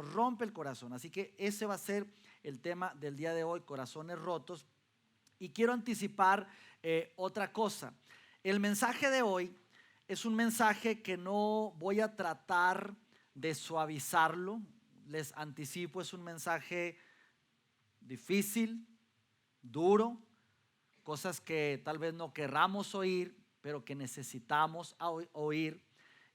nos rompe el corazón. Así que ese va a ser el tema del día de hoy, corazones rotos. Y quiero anticipar otra cosa. El mensaje de hoy es un mensaje que no voy a tratar de suavizarlo. Les anticipo, es un mensaje difícil, duro, cosas que tal vez no querramos oír, pero que necesitamos oír.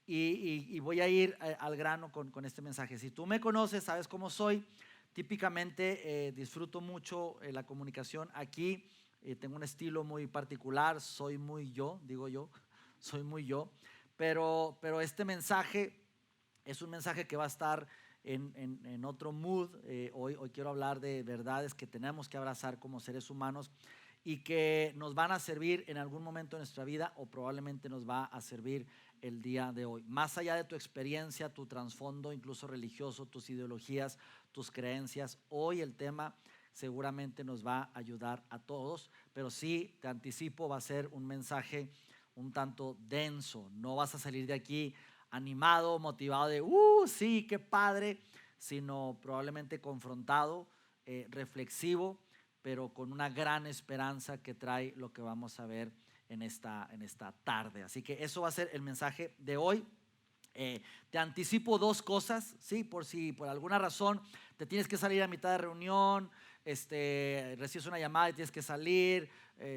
Y voy a ir al grano con este mensaje. Si tú me conoces, sabes cómo soy. Típicamente disfruto mucho la comunicación aquí. Tengo un estilo muy particular, soy muy yo, digo yo, soy muy yo. Pero este mensaje es un mensaje que va a estar en otro mood. Hoy quiero hablar de verdades que tenemos que abrazar como seres humanos y que nos van a servir en algún momento de nuestra vida o probablemente nos va a servir el día de hoy. Más allá de tu experiencia, tu trasfondo, incluso religioso, tus ideologías, tus creencias, hoy el tema seguramente nos va a ayudar a todos, pero sí, te anticipo, va a ser un mensaje un tanto denso. No vas a salir de aquí animado, motivado de, sí, qué padre, sino probablemente confrontado, reflexivo, pero con una gran esperanza que trae lo que vamos a ver en esta tarde. Así que eso va a ser el mensaje de hoy. Te anticipo dos cosas, ¿sí? Por si por alguna razón te tienes que salir a mitad de reunión, recibes una llamada y tienes que salir,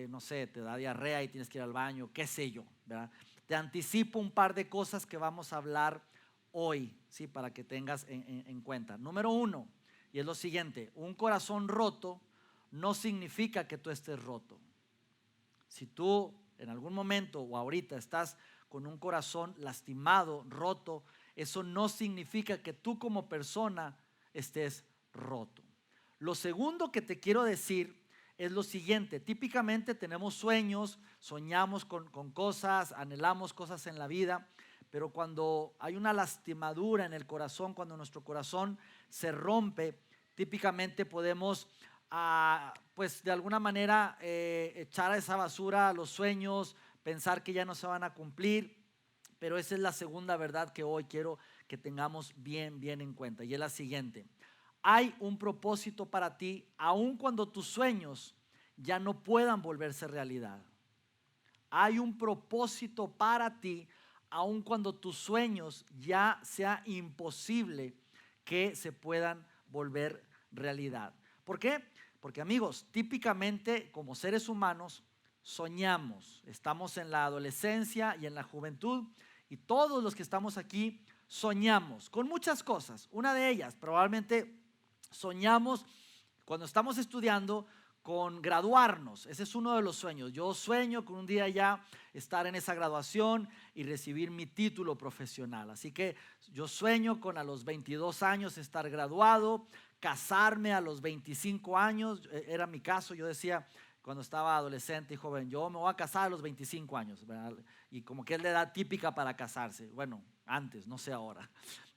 no sé, te da diarrea y tienes que ir al baño, qué sé yo, ¿verdad? Te anticipo un par de cosas que vamos a hablar hoy, ¿sí? Para que tengas en cuenta. Número uno, y es lo siguiente: un corazón roto no significa que tú estés roto. Si tú en algún momento o ahorita estás con un corazón lastimado, roto, eso no significa que tú como persona estés roto. Lo segundo que te quiero decir es lo siguiente: típicamente tenemos sueños, soñamos con cosas, anhelamos cosas en la vida, pero cuando hay una lastimadura en el corazón, cuando nuestro corazón se rompe, típicamente podemos pues de alguna manera echar a esa basura los sueños, pensar que ya no se van a cumplir. Pero esa es la segunda verdad que hoy quiero que tengamos bien en cuenta, y es la siguiente: hay un propósito para ti aun cuando tus sueños ya no puedan volverse realidad. Hay un propósito para ti aun cuando tus sueños ya sea imposible que se puedan volver realidad. ¿Por qué? Porque, amigos, típicamente como seres humanos soñamos. Estamos en la adolescencia y en la juventud, y todos los que estamos aquí soñamos con muchas cosas. Una de ellas, probablemente soñamos cuando estamos estudiando con graduarnos. Ese es uno de los sueños. Yo sueño con un día ya estar en esa graduación y recibir mi título profesional. Así que yo sueño con a los 22 años estar graduado, casarme a los 25 años. Era mi caso. Yo decía cuando estaba adolescente y joven, yo me voy a casar a los 25 años, ¿verdad? Y como que es la edad típica para casarse. Bueno, antes, no sé ahora.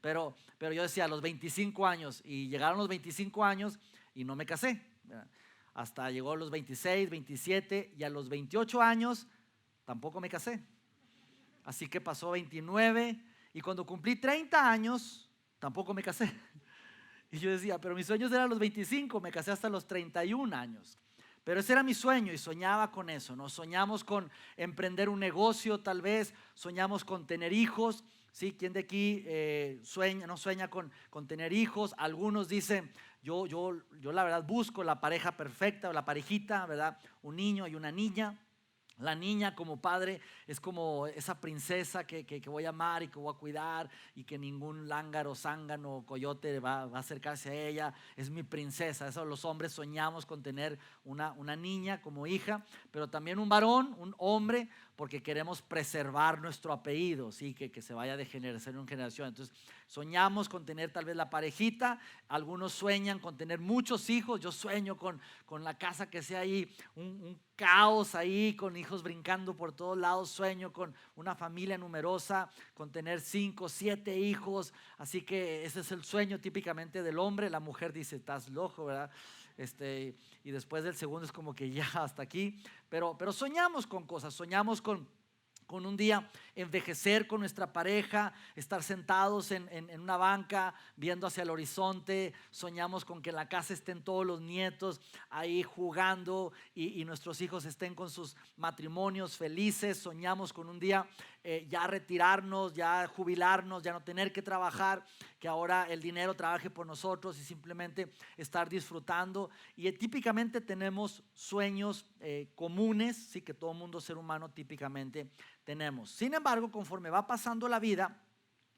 Pero yo decía a los 25 años, y llegaron los 25 años y no me casé, ¿verdad? Hasta llegó a los 26, 27, y a los 28 años tampoco me casé. Así que pasó 29, y cuando cumplí 30 años tampoco me casé. Y yo decía, pero mis sueños eran los 25, me casé hasta los 31 años. Pero ese era mi sueño y soñaba con eso, ¿no? Soñamos con emprender un negocio, tal vez, soñamos con tener hijos, ¿sí? ¿Quién de aquí no sueña con tener hijos? Algunos dicen, yo la verdad busco la pareja perfecta, o la parejita, ¿verdad? Un niño y una niña. La niña como padre es como esa princesa que voy a amar y que voy a cuidar, y que ningún lángaro, zángano o coyote va a acercarse a ella. Es mi princesa. Eso los hombres soñamos con tener una niña como hija, pero también un varón, un hombre, porque queremos preservar nuestro apellido, ¿sí? Que se vaya de generación en generación. Entonces soñamos con tener tal vez la parejita. Algunos sueñan con tener muchos hijos. Yo sueño con la casa que sea ahí un caos ahí, con hijos brincando por todos lados. Sueño con una familia numerosa, con tener 5, 7 hijos. Así que ese es el sueño típicamente del hombre. La mujer dice, estás loco, ¿verdad? Y después del segundo es como que ya hasta aquí. Pero soñamos con cosas, soñamos con con un día envejecer con nuestra pareja, estar sentados en una banca viendo hacia el horizonte. Soñamos con que en la casa estén todos los nietos ahí jugando y nuestros hijos estén con sus matrimonios felices. Soñamos con un día ya retirarnos, ya jubilarnos, ya no tener que trabajar, que ahora el dinero trabaje por nosotros y simplemente estar disfrutando. Y típicamente tenemos sueños comunes, sí, que todo mundo, ser humano, típicamente tenemos. Sin embargo, conforme va pasando la vida,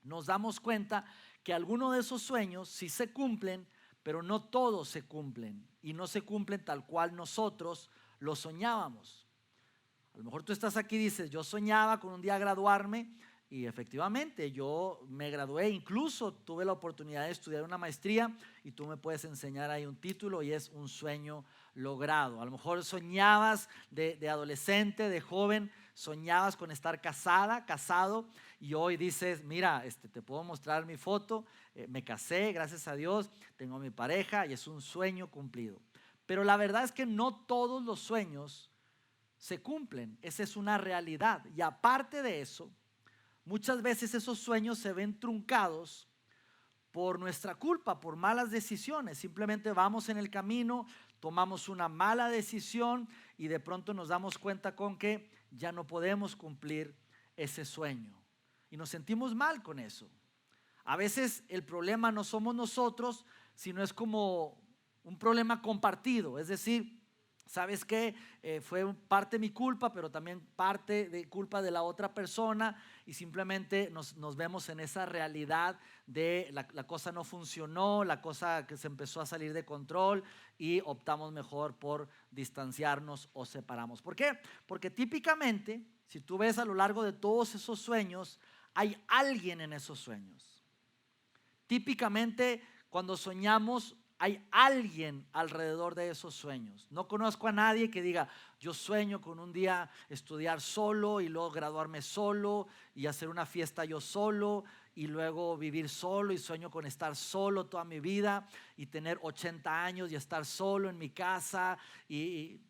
nos damos cuenta que algunos de esos sueños sí se cumplen, pero no todos se cumplen y no se cumplen tal cual nosotros los soñábamos. A lo mejor tú estás aquí y dices, yo soñaba con un día graduarme, y efectivamente yo me gradué, incluso tuve la oportunidad de estudiar una maestría y tú me puedes enseñar ahí un título y es un sueño logrado. A lo mejor soñabas de adolescente, de joven, soñabas con estar casado, y hoy dices, mira, te puedo mostrar mi foto, me casé, gracias a Dios, tengo a mi pareja y es un sueño cumplido. Pero la verdad es que no todos los sueños se cumplen, esa es una realidad. Y aparte de eso, muchas veces esos sueños se ven truncados por nuestra culpa, por malas decisiones. Simplemente vamos en el camino, tomamos una mala decisión y de pronto nos damos cuenta con que ya no podemos cumplir ese sueño. Y nos sentimos mal con eso. A veces el problema no somos nosotros, sino es como un problema compartido. Es decir, ¿sabes qué? Fue parte de mi culpa, pero también parte de culpa de la otra persona, y simplemente nos vemos en esa realidad de la cosa no funcionó, la cosa que se empezó a salir de control y optamos mejor por distanciarnos o separamos. ¿Por qué? Porque típicamente, si tú ves a lo largo de todos esos sueños, hay alguien en esos sueños. Típicamente, cuando soñamos, hay alguien alrededor de esos sueños. No conozco a nadie que diga, yo sueño con un día estudiar solo y luego graduarme solo y hacer una fiesta yo solo y luego vivir solo, y sueño con estar solo toda mi vida y tener 80 años y estar solo en mi casa. Y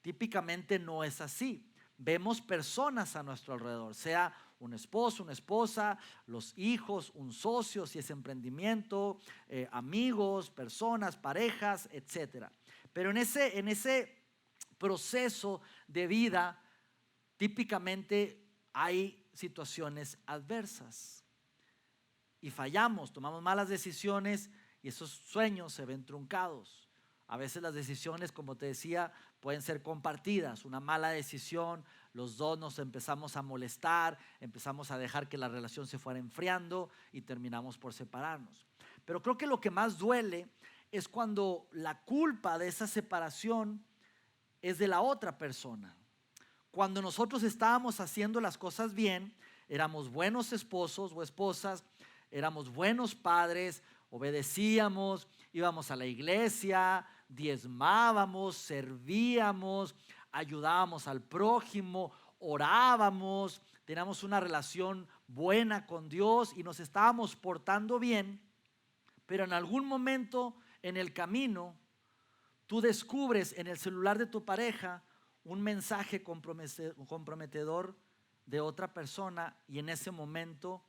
típicamente no es así. Vemos personas a nuestro alrededor, sea un esposo, una esposa, los hijos, un socio, si es emprendimiento, amigos, personas, parejas, etcétera. Pero en ese proceso de vida, típicamente hay situaciones adversas y fallamos, tomamos malas decisiones y esos sueños se ven truncados. A veces las decisiones, como te decía, pueden ser compartidas. Una mala decisión, los dos nos empezamos a molestar, empezamos a dejar que la relación se fuera enfriando y terminamos por separarnos. Pero creo que lo que más duele es cuando la culpa de esa separación es de la otra persona. Cuando nosotros estábamos haciendo las cosas bien, éramos buenos esposos o esposas, éramos buenos padres, obedecíamos, íbamos a la iglesia, diezmábamos, servíamos, ayudábamos al prójimo, orábamos, teníamos una relación buena con Dios y nos estábamos portando bien. Pero en algún momento en el camino, tú descubres en el celular de tu pareja un mensaje comprometedor de otra persona, y en ese momento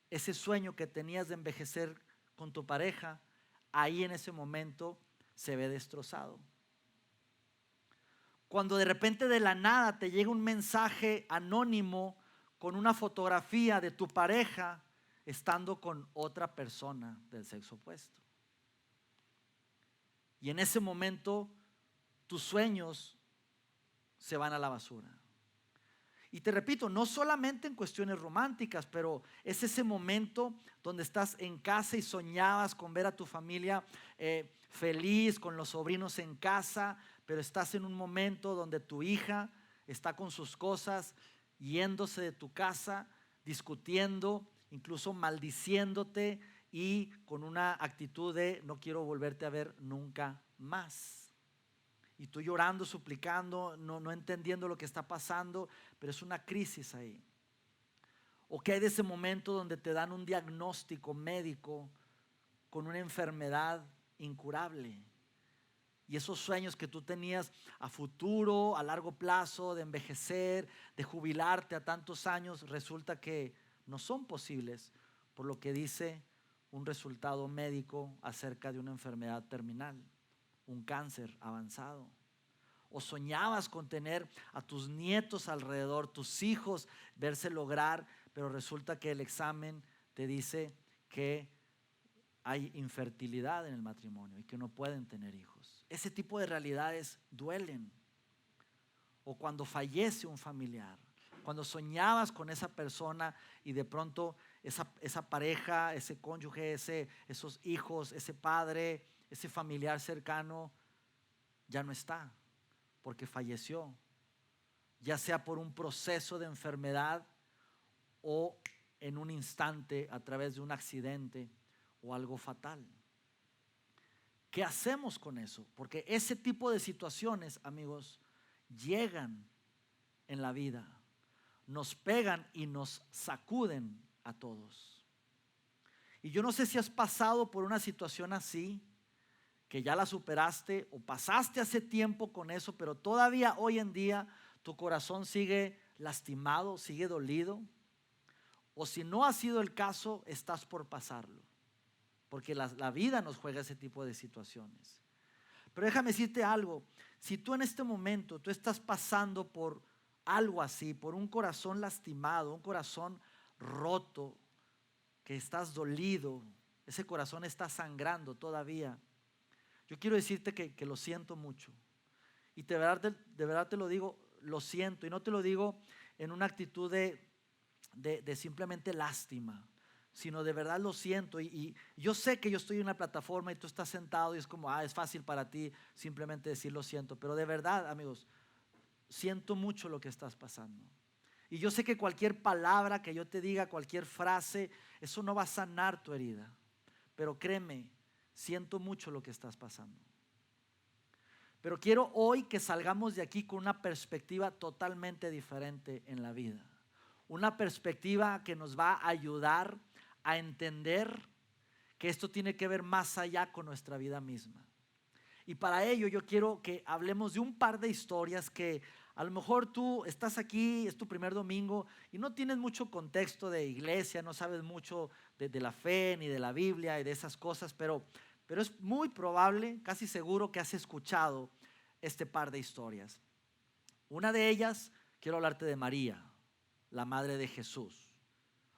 ese sueño que tenías de envejecer con tu pareja, ahí en ese momento se ve destrozado. Cuando de repente de la nada te llega un mensaje anónimo con una fotografía de tu pareja estando con otra persona del sexo opuesto. Y en ese momento tus sueños se van a la basura. Y te repito, no solamente en cuestiones románticas, pero es ese momento donde estás en casa y soñabas con ver a tu familia feliz, con los sobrinos en casa, pero estás en un momento donde tu hija está con sus cosas, yéndose de tu casa, discutiendo, incluso maldiciéndote y con una actitud de no quiero volverte a ver nunca más. Y tú llorando, suplicando, no entendiendo lo que está pasando, pero es una crisis ahí. O que hay de ese momento donde te dan un diagnóstico médico con una enfermedad incurable. y esos sueños que tú tenías a futuro, a largo plazo, de envejecer, de jubilarte a tantos años, resulta que no son posibles por lo que dice un resultado médico acerca de una enfermedad terminal, un cáncer avanzado. O soñabas con tener a tus nietos alrededor, tus hijos, verse lograr, pero resulta que el examen te dice que hay infertilidad en el matrimonio y que no pueden tener hijos. Ese tipo de realidades duelen. O cuando fallece un familiar, cuando soñabas con esa persona y de pronto esa pareja, ese cónyuge, esos hijos, ese padre, ese familiar cercano ya no está porque falleció, ya sea por un proceso de enfermedad o en un instante a través de un accidente o algo fatal. ¿Qué hacemos con eso? Porque ese tipo de situaciones, amigos, llegan en la vida, nos pegan y nos sacuden a todos. Y yo no sé si has pasado por una situación así, que ya la superaste o pasaste hace tiempo con eso, pero todavía hoy en día tu corazón sigue lastimado, sigue dolido. O si no ha sido el caso, estás por pasarlo, porque la vida nos juega ese tipo de situaciones. Pero déjame decirte algo, si tú en este momento tú estás pasando por algo así, por un corazón lastimado, un corazón roto, que estás dolido, ese corazón está sangrando todavía, yo quiero decirte que lo siento mucho. Y de verdad te lo digo, lo siento. Y no te lo digo en una actitud de simplemente lástima, sino de verdad lo siento. Y yo sé que yo estoy en una plataforma y tú estás sentado y es como, es fácil para ti simplemente decir lo siento. Pero de verdad, amigos, siento mucho lo que estás pasando. Y yo sé que cualquier palabra que yo te diga, cualquier frase, eso no va a sanar tu herida. Pero créeme, siento mucho lo que estás pasando. Pero quiero hoy que salgamos de aquí con una perspectiva totalmente diferente en la vida. Una perspectiva que nos va a ayudar a entender que esto tiene que ver más allá con nuestra vida misma. Y para ello yo quiero que hablemos de un par de historias que a lo mejor tú estás aquí, es tu primer domingo y no tienes mucho contexto de iglesia, no sabes mucho de la fe ni de la Biblia y de esas cosas, pero es muy probable, casi seguro que has escuchado este par de historias. Una de ellas, quiero hablarte de María, la madre de Jesús.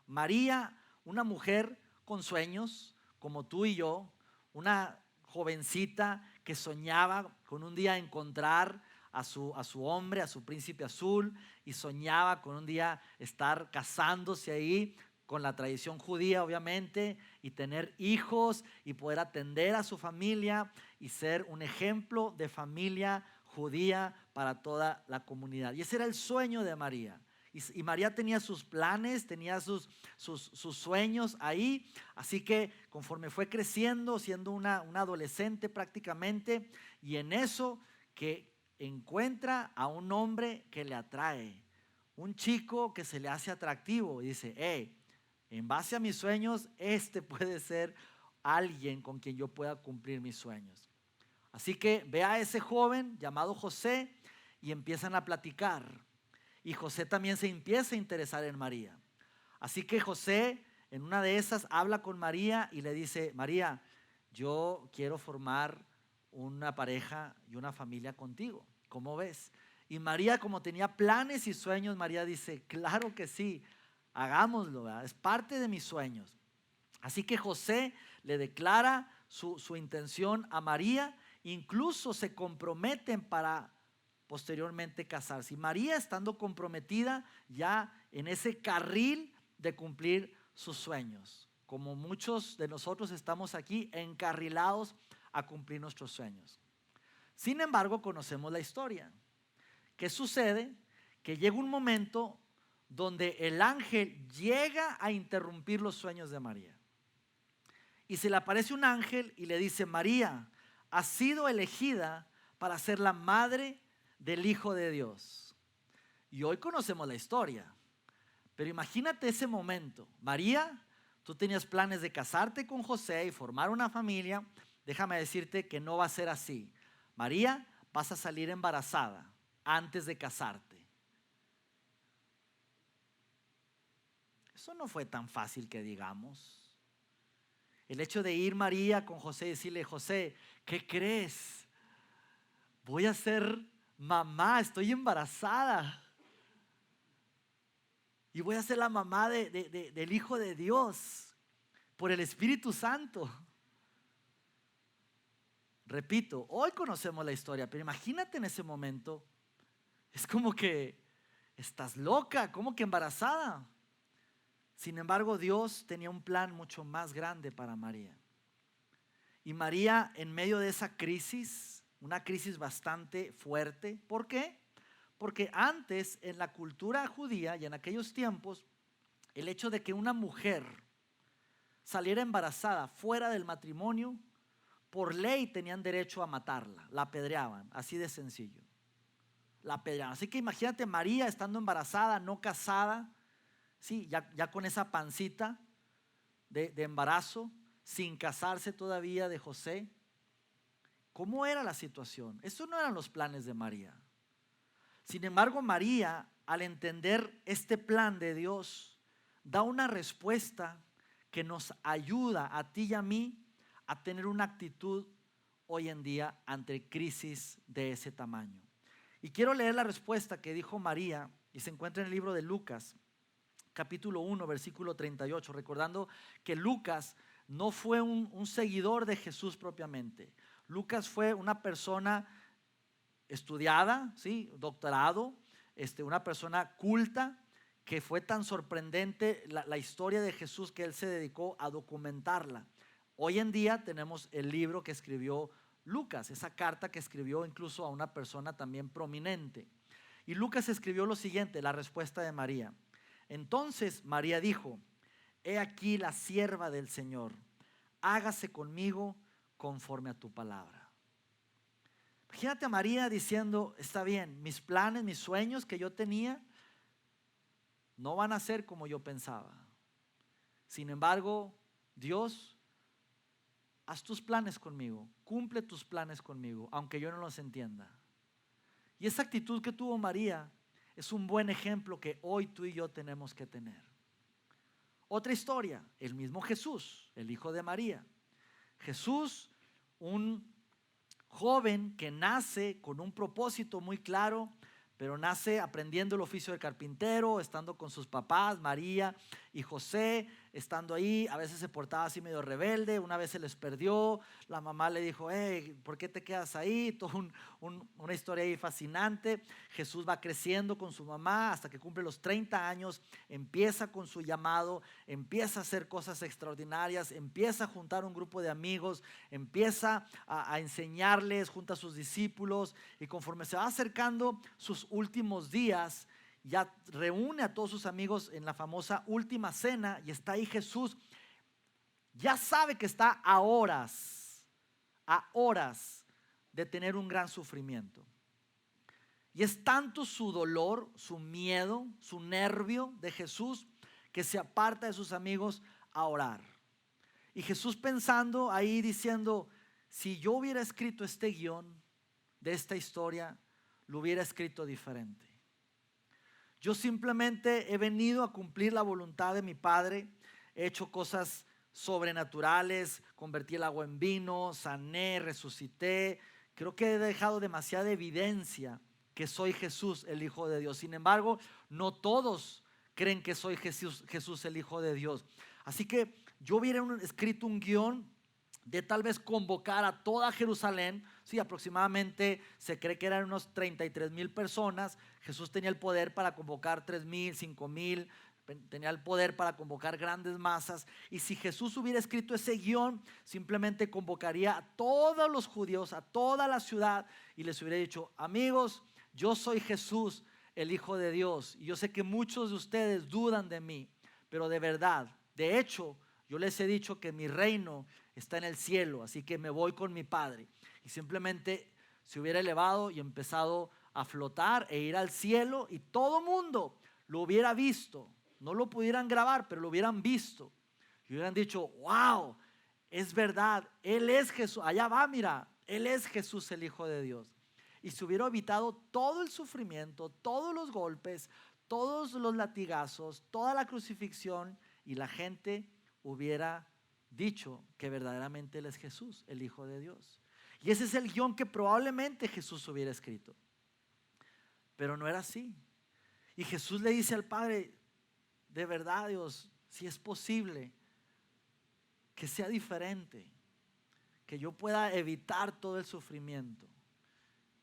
María, una mujer con sueños, como tú y yo, una jovencita que soñaba con un día encontrar a su hombre, a su príncipe azul, y soñaba con un día estar casándose ahí con la tradición judía, obviamente, y tener hijos y poder atender a su familia y ser un ejemplo de familia judía para toda la comunidad. Y ese era el sueño de María. Y María tenía sus planes, tenía sus sueños ahí. Así que conforme fue creciendo, siendo una adolescente prácticamente, y en eso que encuentra a un hombre que le atrae, un chico que se le hace atractivo y dice, en base a mis sueños, este puede ser alguien con quien yo pueda cumplir mis sueños. Así que ve a ese joven llamado José y empiezan a platicar. Y José también se empieza a interesar en María. Así que José, en una de esas, habla con María y le dice, María, yo quiero formar una pareja y una familia contigo. ¿Cómo ves? Y María, como tenía planes y sueños, María dice, claro que sí, hagámoslo, ¿verdad? Es parte de mis sueños. Así que José le declara su intención a María, incluso se comprometen para posteriormente casarse. Y María, estando comprometida ya en ese carril de cumplir sus sueños, como muchos de nosotros estamos aquí encarrilados a cumplir nuestros sueños. Sin embargo, conocemos la historia. ¿Qué sucede? Que llega un momento donde el ángel llega a interrumpir los sueños de María. Y se le aparece un ángel y le dice, María, has sido elegida para ser la madre del Hijo de Dios. Y hoy conocemos la historia. Pero imagínate ese momento. María, tú tenías planes de casarte con José y formar una familia. Déjame decirte que no va a ser así. María, vas a salir embarazada antes de casarte. Eso no fue tan fácil que digamos. El hecho de ir María con José y decirle: José, ¿qué crees? Voy a ser mamá, estoy embarazada. Y voy a ser la mamá del Hijo de Dios por el Espíritu Santo. Repito, hoy conocemos la historia, pero imagínate en ese momento. Es como que estás loca, como que embarazada. Sin embargo, Dios tenía un plan mucho más grande para María. Y María, en medio de esa crisis, una crisis bastante fuerte. ¿Por qué? Porque antes, en la cultura judía y en aquellos tiempos, el hecho de que una mujer saliera embarazada fuera del matrimonio, por ley tenían derecho a matarla, la apedreaban, así de sencillo. La apedreaban. Así que imagínate María estando embarazada, no casada, sí, ya con esa pancita de embarazo, sin casarse todavía de José. ¿Cómo era la situación? Estos no eran los planes de María. Sin embargo, María, al entender este plan de Dios, da una respuesta que nos ayuda a ti y a mí a tener una actitud hoy en día ante crisis de ese tamaño. Y quiero leer la respuesta que dijo María, y se encuentra en el libro de Lucas, capítulo 1, versículo 38, recordando que Lucas no fue un seguidor de Jesús propiamente. Lucas fue una persona estudiada, ¿sí? Doctorado, una persona culta, que fue tan sorprendente la historia de Jesús que él se dedicó a documentarla. Hoy en día tenemos el libro que escribió Lucas, esa carta que escribió incluso a una persona también prominente. Y Lucas escribió lo siguiente, la respuesta de María. Entonces María dijo: he aquí la sierva del Señor, hágase conmigo conforme a tu palabra. Imagínate a María diciendo: está bien, mis planes, mis sueños que yo tenía no van a ser como yo pensaba. Sin embargo, Dios, haz tus planes conmigo, cumple tus planes conmigo, aunque yo no los entienda. Y esa actitud que tuvo María es un buen ejemplo que hoy tú y yo tenemos que tener. Otra historia, el mismo Jesús, el hijo de María. Jesús, un joven que nace con un propósito muy claro, pero nace aprendiendo el oficio de carpintero, estando con sus papás, María y José, estando ahí. A veces se portaba así medio rebelde, una vez se les perdió, la mamá le dijo: hey, ¿por qué te quedas ahí? Toda una historia ahí fascinante. Jesús va creciendo con su mamá hasta que cumple los 30 años, empieza con su llamado, empieza a hacer cosas extraordinarias, empieza a juntar un grupo de amigos, empieza a enseñarles junto a sus discípulos, y conforme se va acercando sus últimos días, ya reúne a todos sus amigos en la famosa última cena, y está ahí Jesús. Ya sabe que está a horas de tener un gran sufrimiento. Y es tanto su dolor, su miedo, su nervio de Jesús, que se aparta de sus amigos a orar. Y Jesús pensando ahí diciendo: si yo hubiera escrito este guión de esta historia, lo hubiera escrito diferente. Yo simplemente he venido a cumplir la voluntad de mi Padre. He hecho cosas sobrenaturales, convertí el agua en vino, sané, resucité. Creo que he dejado demasiada evidencia que soy Jesús, el Hijo de Dios. Sin embargo, no todos creen que soy Jesús el Hijo de Dios. Así que yo hubiera escrito un guión de tal vez convocar a toda Jerusalén. Sí, aproximadamente se cree que eran unos 33,000 personas. Jesús tenía el poder para convocar 3,000, 5,000, tenía el poder para convocar grandes masas. Y si Jesús hubiera escrito ese guión, simplemente convocaría a todos los judíos, a toda la ciudad, y les hubiera dicho: amigos, yo soy Jesús, el Hijo de Dios, y yo sé que muchos de ustedes dudan de mí, pero de verdad, de hecho, yo les he dicho que mi reino está en el cielo, así que me voy con mi Padre. Y simplemente se hubiera elevado y empezado a flotar e ir al cielo, y todo mundo lo hubiera visto. No lo pudieran grabar, pero lo hubieran visto y hubieran dicho: wow, es verdad, Él es Jesús. Allá va, mira, Él es Jesús, el Hijo de Dios. Y se hubiera evitado todo el sufrimiento, todos los golpes, todos los latigazos, toda la crucifixión, y la gente hubiera dicho que verdaderamente Él es Jesús, el Hijo de Dios. Y ese es el guión que probablemente Jesús hubiera escrito. Pero no era así. Y Jesús le dice al Padre: de verdad, Dios, si es posible que sea diferente, que yo pueda evitar todo el sufrimiento.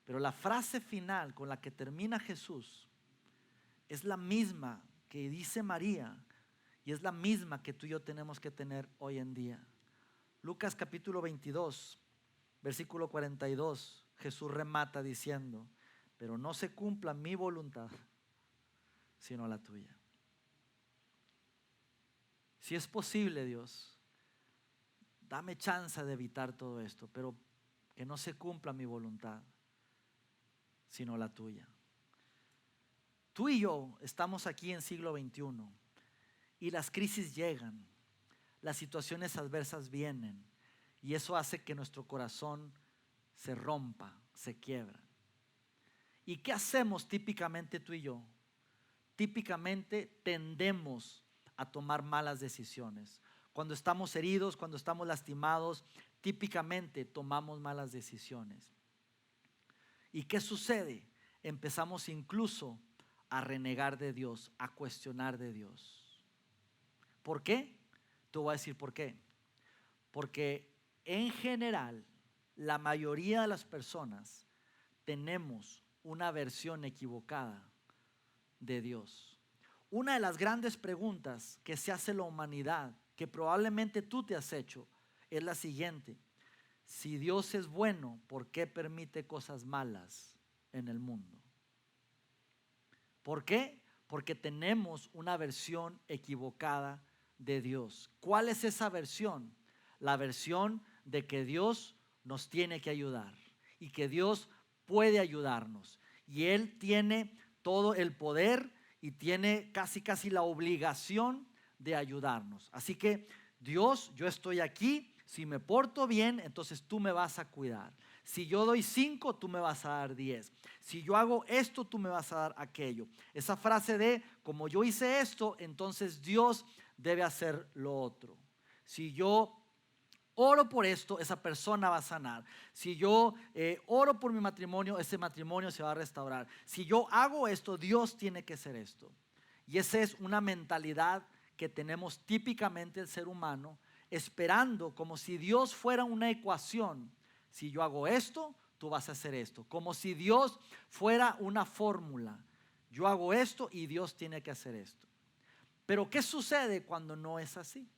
Pero la frase final con la que termina Jesús es la misma que dice María, y es la misma que tú y yo tenemos que tener hoy en día. Lucas capítulo 22, versículo 42, Jesús remata diciendo: pero no se cumpla mi voluntad, sino la tuya. Si es posible, Dios, dame chance de evitar todo esto, pero que no se cumpla mi voluntad, sino la tuya. Tú y yo estamos aquí en siglo XXI y las crisis llegan, las situaciones adversas vienen, y eso hace que nuestro corazón se rompa, se quiebra. ¿Y qué hacemos típicamente tú y yo? Típicamente tendemos a tomar malas decisiones. Cuando estamos heridos, cuando estamos lastimados, típicamente tomamos malas decisiones. ¿Y qué sucede? Empezamos incluso a renegar de Dios, a cuestionar de Dios. ¿Por qué? Te voy a decir por qué. Porque en general, la mayoría de las personas tenemos una versión equivocada de Dios. Una de las grandes preguntas que se hace la humanidad, que probablemente tú te has hecho, es la siguiente: si Dios es bueno, ¿por qué permite cosas malas en el mundo? ¿Por qué? Porque tenemos una versión equivocada de Dios. ¿Cuál es esa versión? La versión de que Dios nos tiene que ayudar y que Dios puede ayudarnos, y Él tiene todo el poder y tiene casi la obligación de ayudarnos. Así que Dios, yo estoy aquí, si me porto bien, entonces tú me vas a cuidar. Si yo doy 5, tú me vas a dar 10. Si yo hago esto, tú me vas a dar aquello. Esa frase de como yo hice esto, entonces Dios debe hacer lo otro. Si yo oro por esto, esa persona va a sanar. Si yo oro por mi matrimonio, ese matrimonio se va a restaurar. Si yo hago esto, Dios tiene que hacer esto. Y esa es una mentalidad que tenemos típicamente el ser humano, esperando como si Dios fuera una ecuación. Si yo hago esto, tú vas a hacer esto. Como si Dios fuera una fórmula. Yo hago esto y Dios tiene que hacer esto. Pero ¿qué sucede cuando no es así?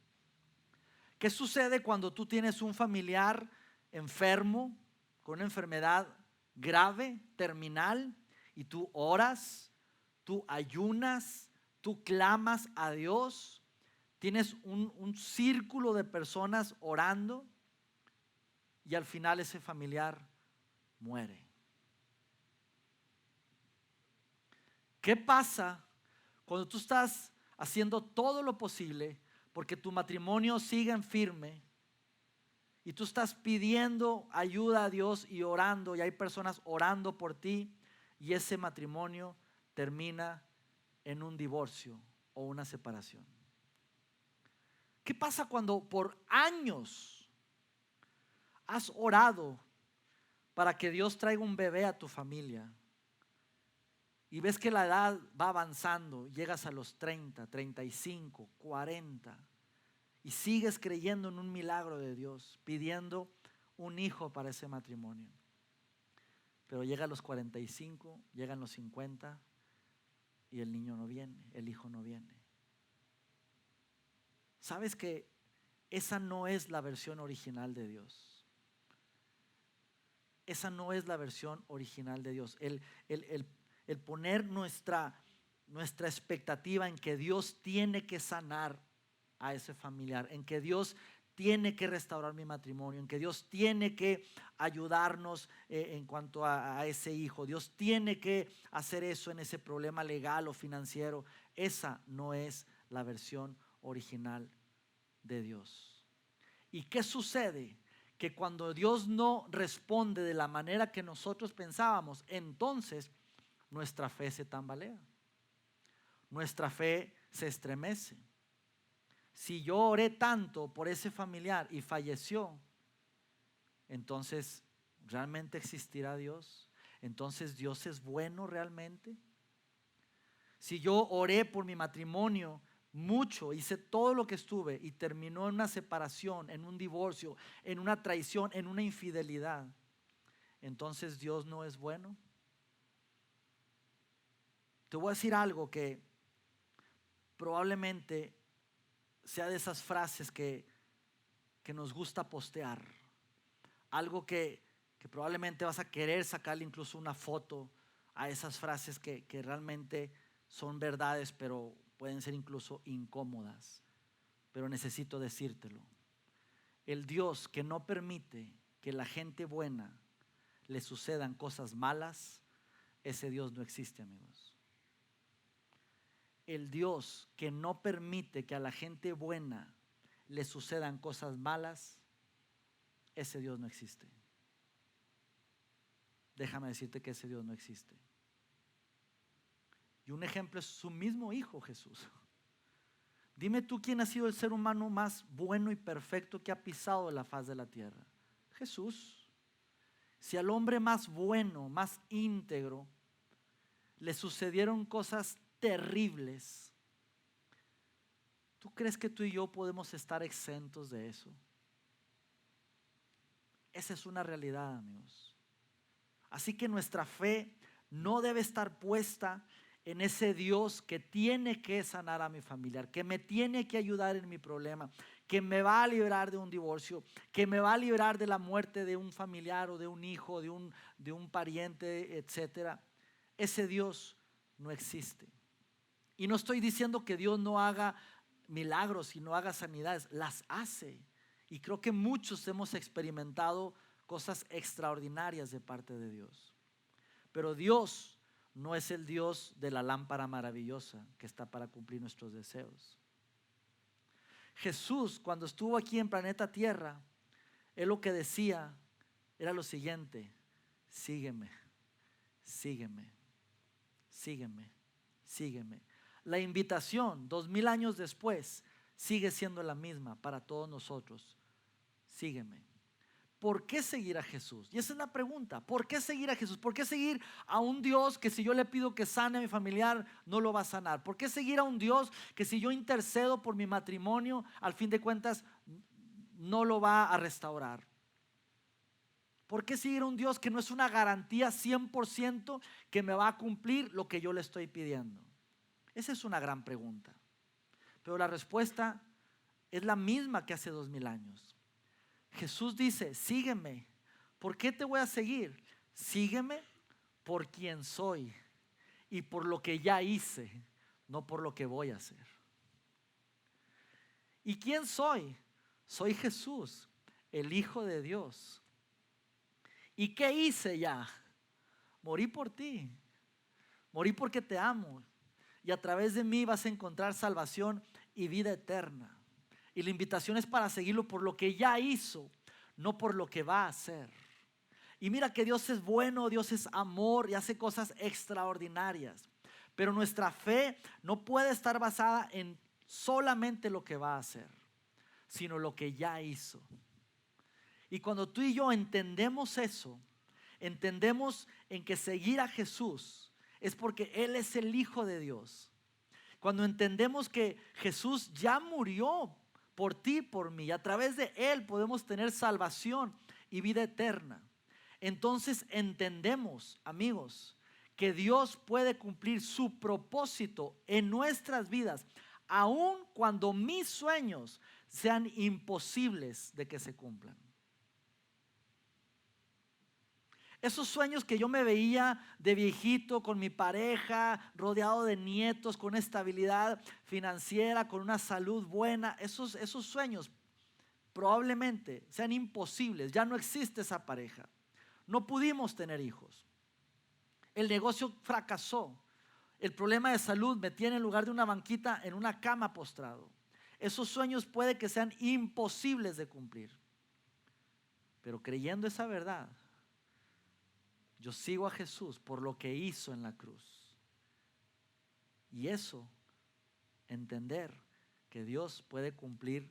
¿Qué sucede cuando tú tienes un familiar enfermo, con una enfermedad grave, terminal, y tú oras, tú ayunas, tú clamas a Dios? Tienes un círculo de personas orando y al final ese familiar muere. ¿Qué pasa cuando tú estás haciendo todo lo posible porque tu matrimonio siga en firme y tú estás pidiendo ayuda a Dios y orando, y hay personas orando por ti, y ese matrimonio termina en un divorcio o una separación? ¿Qué pasa cuando por años has orado para que Dios traiga un bebé a tu familia y ves que la edad va avanzando, llegas a los 30, 35, 40 y sigues creyendo en un milagro de Dios, pidiendo un hijo para ese matrimonio? Pero llega a los 45, llegan los 50 y el niño no viene, el hijo no viene. ¿Sabes que esa no es la versión original de Dios? Esa no es la versión original de Dios. El poner nuestra expectativa en que Dios tiene que sanar a ese familiar, en que Dios tiene que restaurar mi matrimonio, en que Dios tiene que ayudarnos en cuanto a ese hijo, Dios tiene que hacer eso en ese problema legal o financiero. Esa no es la versión original de Dios. ¿Y qué sucede? que cuando Dios no responde de la manera que nosotros pensábamos, entonces nuestra fe se tambalea, nuestra fe se estremece. Si yo oré tanto por ese familiar y falleció, entonces ¿realmente existirá Dios? Entonces ¿Dios es bueno realmente? Si yo oré por mi matrimonio mucho, hice todo lo que estuve y terminó en una separación, en un divorcio, en una traición, en una infidelidad, entonces Dios no es bueno. Te voy a decir algo que probablemente sea de esas frases que nos gusta postear. Algo que probablemente vas a querer sacarle incluso una foto a esas frases que realmente son verdades, pero pueden ser incluso incómodas. Pero necesito decírtelo. El Dios que no permite que la gente buena le sucedan cosas malas, ese Dios no existe, amigos. El Dios que no permite que a la gente buena le sucedan cosas malas, ese Dios no existe. Déjame decirte que ese Dios no existe. Y un ejemplo es su mismo Hijo Jesús. Dime tú quién ha sido el ser humano más bueno y perfecto que ha pisado la faz de la tierra. Jesús. Si al hombre más bueno, más íntegro, le sucedieron cosas terribles, ¿tú crees que tú y yo podemos estar exentos de eso? Esa es una realidad, amigos. Así que nuestra fe no debe estar puesta en ese Dios que tiene que sanar a mi familiar, que me tiene que ayudar en mi problema, que me va a librar de un divorcio, que me va a librar de la muerte de un familiar o de un hijo, de un pariente, etcétera. Ese Dios no existe. Y no estoy diciendo que Dios no haga milagros y no haga sanidades, las hace. Y creo que muchos hemos experimentado cosas extraordinarias de parte de Dios. Pero Dios no es el Dios de la lámpara maravillosa que está para cumplir nuestros deseos. Jesús, cuando estuvo aquí en planeta Tierra, Él lo que decía era lo siguiente: sígueme, sígueme, sígueme, sígueme. La invitación 2000 años después sigue siendo la misma para todos nosotros: sígueme. ¿Por qué seguir a Jesús? Y esa es la pregunta. ¿Por qué seguir a Jesús? ¿Por qué seguir a un Dios que si yo le pido que sane a mi familiar, no lo va a sanar? ¿Por qué seguir a un Dios que si yo intercedo por mi matrimonio, al fin de cuentas no lo va a restaurar? ¿Por qué seguir a un Dios que no es una garantía 100% que me va a cumplir lo que yo le estoy pidiendo? Esa es una gran pregunta. Pero la respuesta es la misma que hace 2000 años. Jesús dice: sígueme. ¿Por qué te voy a seguir? Sígueme por quien soy y por lo que ya hice, no por lo que voy a hacer. ¿Y quién soy? Soy Jesús, el Hijo de Dios. ¿Y qué hice ya? Morí por ti. Morí porque te amo. Y a través de mí vas a encontrar salvación y vida eterna. Y la invitación es para seguirlo por lo que ya hizo, no por lo que va a hacer. Y mira que Dios es bueno, Dios es amor y hace cosas extraordinarias. Pero nuestra fe no puede estar basada en solamente lo que va a hacer, sino lo que ya hizo. Y cuando tú y yo entendemos eso, entendemos en que seguir a Jesús es porque Él es el Hijo de Dios. Cuando entendemos que Jesús ya murió por ti, por mí, y a través de Él podemos tener salvación y vida eterna, entonces entendemos, amigos, que Dios puede cumplir su propósito en nuestras vidas, aun cuando mis sueños sean imposibles de que se cumplan. Esos sueños que yo me veía de viejito con mi pareja, rodeado de nietos, con estabilidad financiera, con una salud buena, esos sueños probablemente sean imposibles. Ya no existe esa pareja. No pudimos tener hijos. El negocio fracasó. El problema de salud me tiene en lugar de una banquita en una cama postrado. Esos sueños puede que sean imposibles de cumplir. Pero creyendo esa verdad, yo sigo a Jesús por lo que hizo en la cruz. Y eso, entender que Dios puede cumplir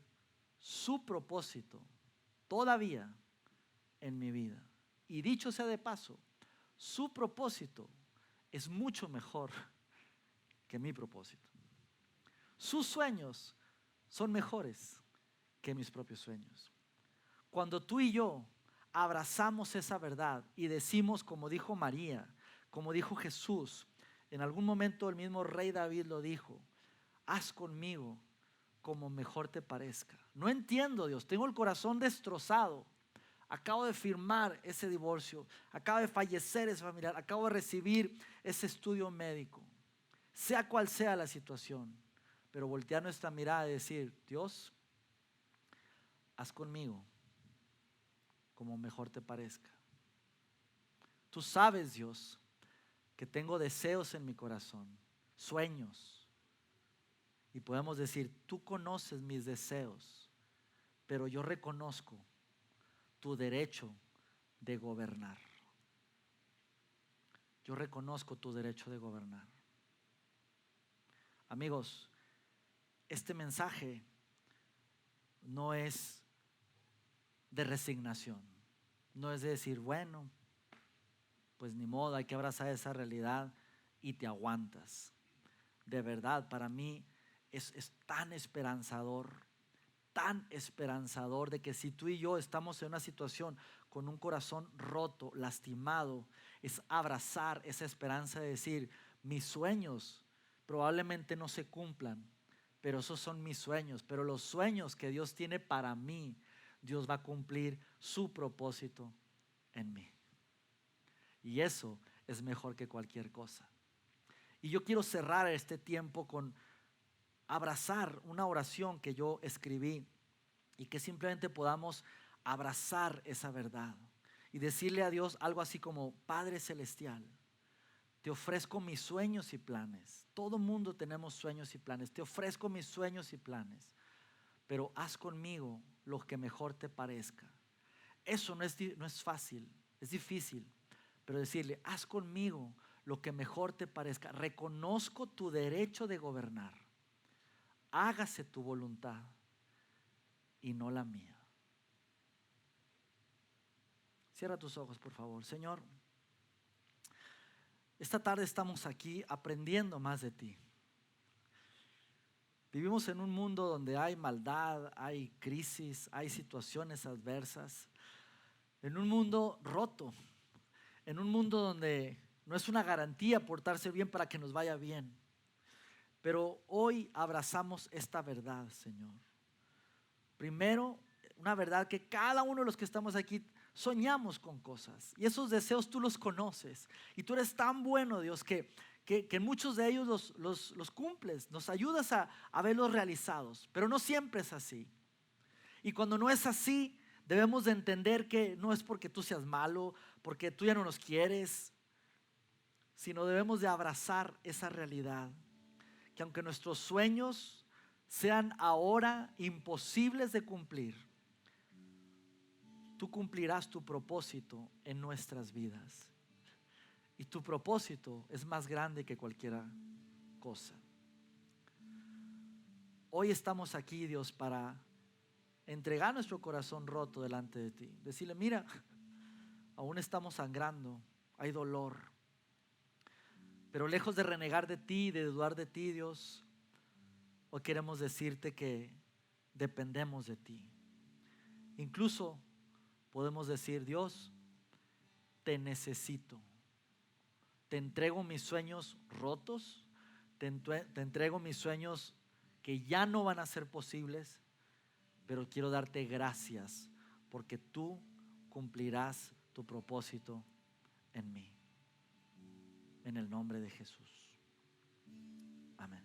su propósito todavía en mi vida. Y dicho sea de paso, su propósito es mucho mejor que mi propósito. Sus sueños son mejores que mis propios sueños. Cuando tú y yo abrazamos esa verdad y decimos, como dijo María, como dijo Jesús, en algún momento el mismo rey David lo dijo: haz conmigo como mejor te parezca. No entiendo, Dios, tengo el corazón destrozado. Acabo de firmar ese divorcio, acaba de fallecer ese familiar, acabo de recibir ese estudio médico. Sea cual sea la situación, pero voltear nuestra mirada y decir: Dios, haz conmigo como mejor te parezca. Tú sabes, Dios, que tengo deseos en mi corazón, sueños. Y podemos decir: tú conoces mis deseos, pero yo reconozco tu derecho de gobernar. Yo reconozco tu derecho de gobernar. Amigos, este mensaje no es de resignación. No es de decir, bueno, pues ni modo, hay que abrazar esa realidad y te aguantas. De verdad, para mí es tan esperanzador de que si tú y yo estamos en una situación con un corazón roto, lastimado, es abrazar esa esperanza de decir: mis sueños probablemente no se cumplan, pero esos son mis sueños, pero los sueños que Dios tiene para mí, Dios va a cumplir su propósito en mí. Y eso es mejor que cualquier cosa. Y yo quiero cerrar este tiempo con abrazar una oración que yo escribí y que simplemente podamos abrazar esa verdad y decirle a Dios algo así como: Padre Celestial, te ofrezco mis sueños y planes. Todo mundo tenemos sueños y planes. Te ofrezco mis sueños y planes, pero haz conmigo lo que mejor te parezca. Eso no es fácil, es difícil, pero decirle: haz conmigo lo que mejor te parezca. Reconozco tu derecho de gobernar. Hágase tu voluntad y no la mía. Cierra tus ojos, por favor. Señor, esta tarde estamos aquí aprendiendo más de ti. Vivimos en un mundo donde hay maldad, hay crisis, hay situaciones adversas. En un mundo roto, en un mundo donde no es una garantía portarse bien para que nos vaya bien. Pero hoy abrazamos esta verdad, Señor. Primero, una verdad que cada uno de los que estamos aquí soñamos con cosas. Y esos deseos tú los conoces. Y tú eres tan bueno, Dios, que muchos de ellos los cumples. Nos ayudas a verlos realizados. Pero no siempre es así. Y cuando no es así, debemos de entender que no es porque tú seas malo, porque tú ya no nos quieres, sino debemos de abrazar esa realidad. Que aunque nuestros sueños sean ahora imposibles de cumplir, tú cumplirás tu propósito en nuestras vidas. Y tu propósito es más grande que cualquier cosa. Hoy estamos aquí, Dios, para entregar nuestro corazón roto delante de ti. Decirle: mira, aún estamos sangrando, hay dolor. Pero lejos de renegar de ti, de dudar de ti, Dios, hoy queremos decirte que dependemos de ti. Incluso podemos decir: Dios, te necesito. Te entrego mis sueños rotos, te entrego mis sueños que ya no van a ser posibles, pero quiero darte gracias porque tú cumplirás tu propósito en mí. En el nombre de Jesús. Amén.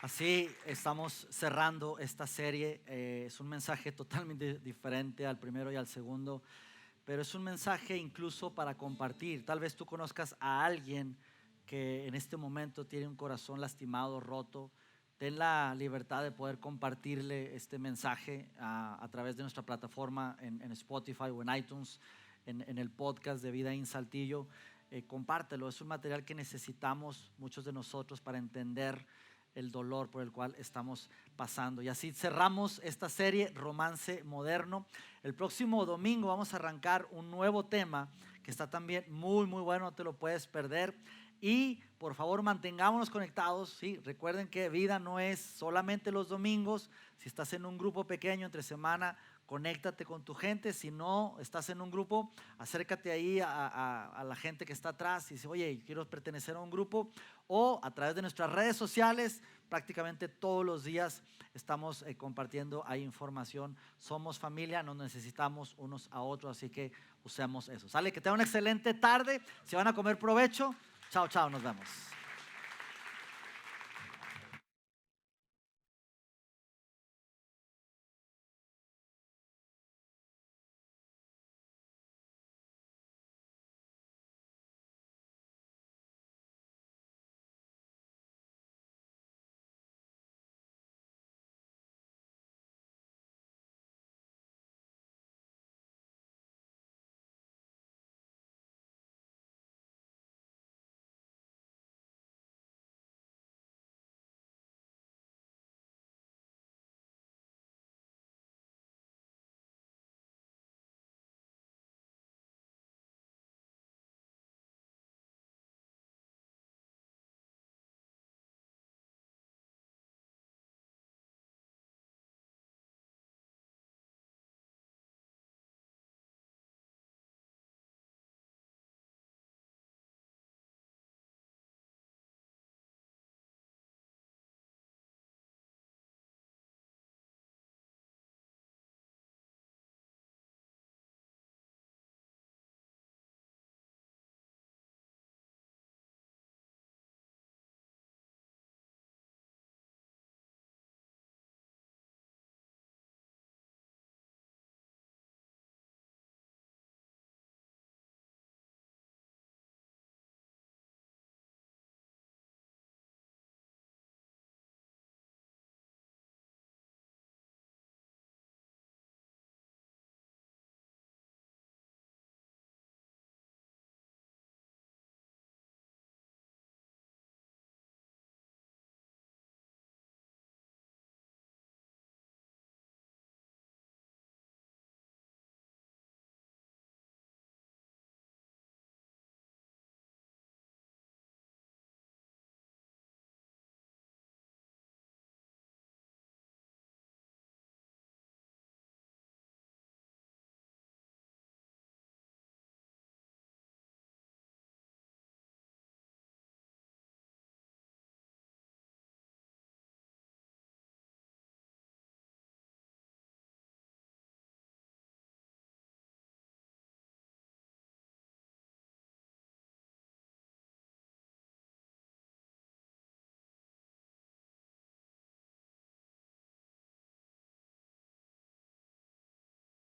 Así estamos cerrando esta serie. Es un mensaje totalmente diferente al primero y al segundo, pero es un mensaje incluso para compartir. Tal vez tú conozcas a alguien que en este momento tiene un corazón lastimado, roto. Ten la libertad de poder compartirle este mensaje a través de nuestra plataforma en Spotify o en iTunes, en el podcast de Vida en Saltillo. Compártelo, es un material que necesitamos muchos de nosotros para entender el dolor por el cual estamos pasando. Y así cerramos esta serie, Romance Moderno. El próximo domingo vamos a arrancar un nuevo tema que está también muy, muy bueno, no te lo puedes perder. Y por favor mantengámonos conectados, ¿sí? Recuerden que vida no es solamente los domingos. Si estás en un grupo pequeño entre semana, conéctate con tu gente. Si no estás en un grupo, acércate ahí a la gente que está atrás y dice, oye, quiero pertenecer a un grupo. O a través de nuestras redes sociales, prácticamente todos los días estamos compartiendo ahí información. Somos familia, nos necesitamos unos a otros, así que usemos eso. Sale, que tengan una excelente tarde. Si van a comer, provecho. Chao, chao, nos vemos.